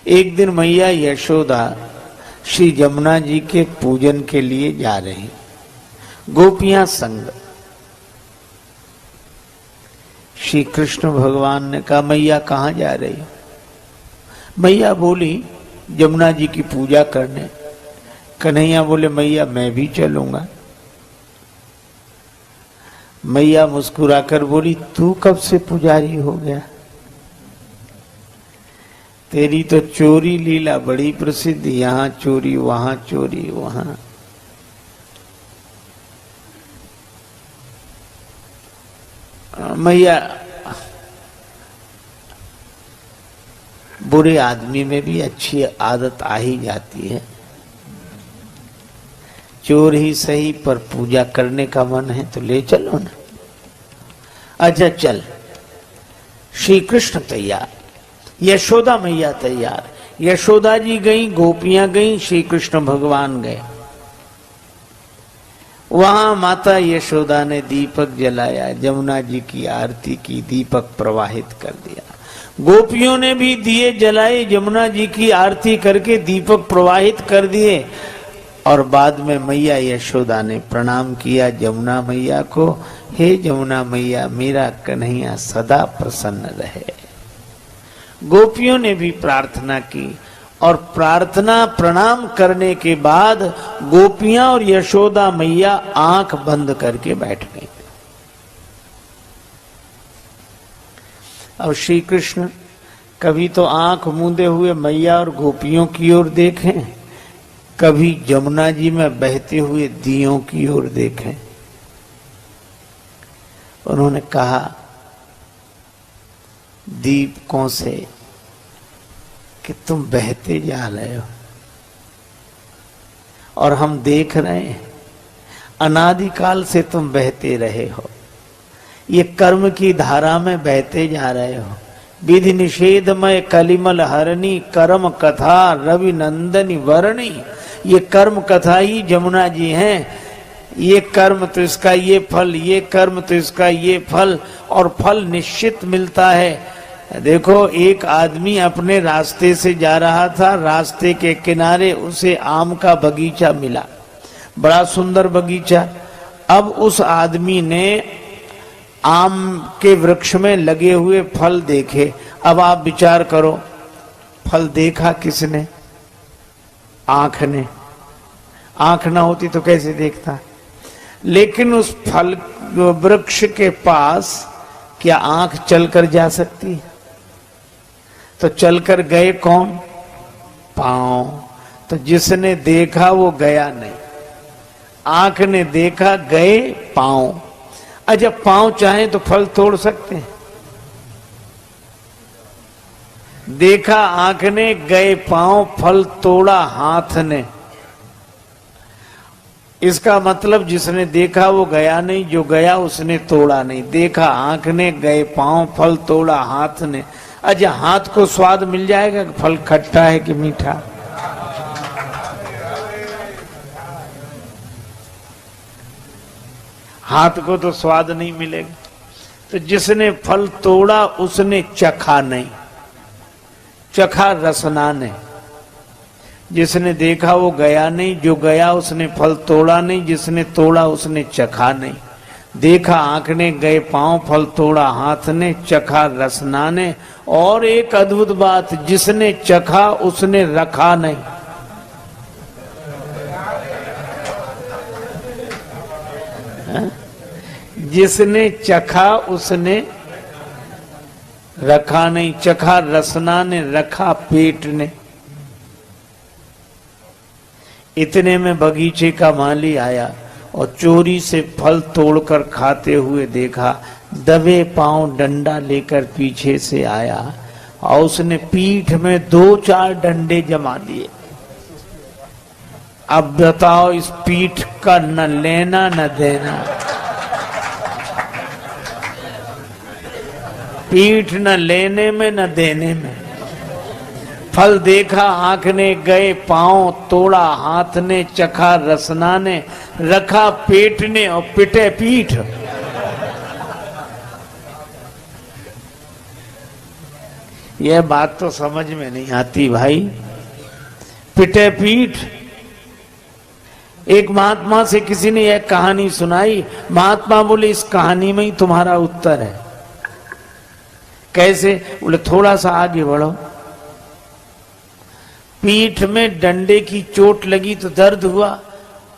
एक दिन मैया यशोदा श्री जमुना जी के पूजन के लिए जा रही, गोपियां संग। श्री कृष्ण भगवान ने कहा मैया कहाँ जा रही हो? मैया बोली जमुना जी की पूजा करने। कन्हैया बोले मैया मैं भी चलूंगा। मैया मुस्कुराकर बोली तू कब से पुजारी हो गया? तेरी तो चोरी लीला बड़ी प्रसिद्ध, यहां चोरी वहां चोरी वहां। मैया बुरे आदमी में भी अच्छी आदत आ ही जाती है। चोर ही सही पर पूजा करने का मन है तो ले चलो ना। अच्छा चल। श्री कृष्ण तैयार, यशोदा मैया तैयार। यशोदा जी गई, गोपियां गई, श्री कृष्ण भगवान गए। वहां माता यशोदा ने दीपक जलाया, जमुना जी की आरती की, दीपक प्रवाहित कर दिया। गोपियों ने भी दिए जलाए, जमुना जी की आरती करके दीपक प्रवाहित कर दिए। और बाद में मैया यशोदा ने प्रणाम किया जमुना मैया को, हे जमुना मैया मेरा कन्हैया सदा प्रसन्न रहे। गोपियों ने भी प्रार्थना की और प्रार्थना प्रणाम करने के बाद गोपियां और यशोदा मैया आंख बंद करके बैठ गई। अब श्री कृष्ण कभी तो आंख मूंदे हुए मैया और गोपियों की ओर देखें, कभी जमुना जी में बहते हुए दियों की ओर देखें। उन्होंने कहा दीपकों से कि तुम बहते जा रहे हो और हम देख रहे हैं, अनादिकाल से तुम बहते रहे हो, ये कर्म की धारा में बहते जा रहे हो। विधि निषेधमय कलिमल हरणी कर्म कथा रवि नंदनी वर्णी। ये कर्म कथा ही जमुना जी हैं। ये कर्म तो इसका ये फल, ये कर्म तो इसका ये फल, और फल निश्चित मिलता है। देखो एक आदमी अपने रास्ते से जा रहा था, रास्ते के किनारे उसे आम का बगीचा मिला, बड़ा सुंदर बगीचा। अब उस आदमी ने आम के वृक्ष में लगे हुए फल देखे। अब आप विचार करो, फल देखा किसने? आंख ने। आंख ना होती तो कैसे देखता? लेकिन उस फल वृक्ष के पास क्या आंख चलकर जा सकती है? तो चलकर गए कौन? पांव। तो जिसने देखा वो गया नहीं, आंख ने देखा, गए पांव। अच्छा पांव चाहे तो फल तोड़ सकते हैं? देखा आंख ने, गए पांव, फल तोड़ा हाथ ने। इसका मतलब जिसने देखा वो गया नहीं, जो गया उसने तोड़ा नहीं। देखा आंख ने, गए पांव, फल तोड़ा हाथ ने। अच्छा हाथ को स्वाद मिल जाएगा कि फल खट्टा है कि मीठा? हाथ को तो स्वाद नहीं मिलेगा। तो जिसने फल तोड़ा उसने चखा नहीं, चखा रसना ने। जिसने देखा वो गया नहीं, जो गया उसने फल तोड़ा नहीं, जिसने तोड़ा उसने चखा नहीं। देखा आंख ने, गए पांव, फल तोड़ा हाथ ने, चखा रसना ने। और एक अद्भुत बात, जिसने चखा उसने रखा नहीं। जिसने चखा उसने रखा नहीं। चखा रसना ने, रखा पेट ने। इतने में बगीचे का माली आया और चोरी से फल तोड़कर खाते हुए देखा। दबे पांव डंडा लेकर पीछे से आया और उसने पीठ में 2-4 डंडे जमा दिए। अब बताओ इस पीठ का न लेना न देना। पीठ न लेने में न देने में। फल देखा आंख ने, गए पांव, तोड़ा हाथ ने, चखा रसना ने, रखा पेट ने और पिटे पीठ। यह बात तो समझ में नहीं आती भाई। पिटे पीठ। एक महात्मा से किसी ने यह कहानी सुनाई। महात्मा बोले इस कहानी में ही तुम्हारा उत्तर है। कैसे? बोले थोड़ा सा आगे बढ़ो। पीठ में डंडे की चोट लगी तो दर्द हुआ?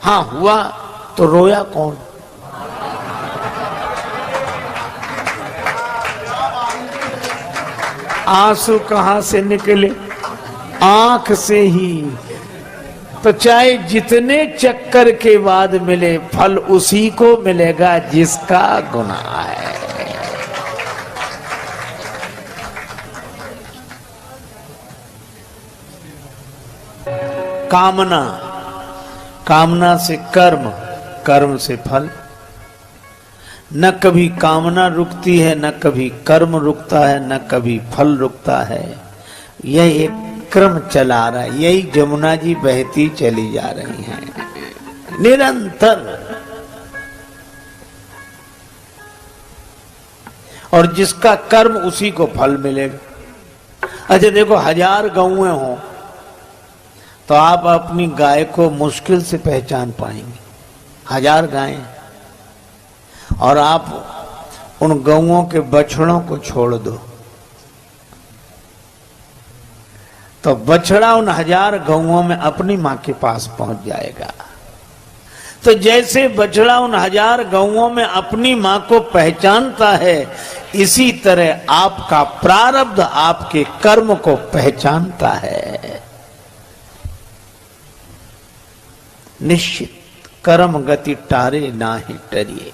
हाँ हुआ। तो रोया कौन? आंसू कहां से निकले? आंख से ही। तो चाहे जितने चक्कर के बाद मिले, फल उसी को मिलेगा जिसका गुनाह है। कामना, कामना से कर्म, कर्म से फल। न कभी कामना रुकती है, न कभी कर्म रुकता है, न कभी फल रुकता है। यह एक क्रम चला रहा है। यही जमुना जी बहती चली जा रही हैं निरंतर। और जिसका कर्म उसी को फल मिलेगा। अच्छा देखो, 1000 गौएं हो तो आप अपनी गाय को मुश्किल से पहचान पाएंगे। 1000 गायें, और आप उन गौओं के बछड़ों को छोड़ दो तो बछड़ा उन 1000 गौओं में अपनी मां के पास पहुंच जाएगा। तो जैसे बछड़ा उन 1000 गौओं में अपनी मां को पहचानता है, इसी तरह आपका प्रारब्ध आपके कर्म को पहचानता है। निश्चित कर्म गति टारे ना ही टरिए।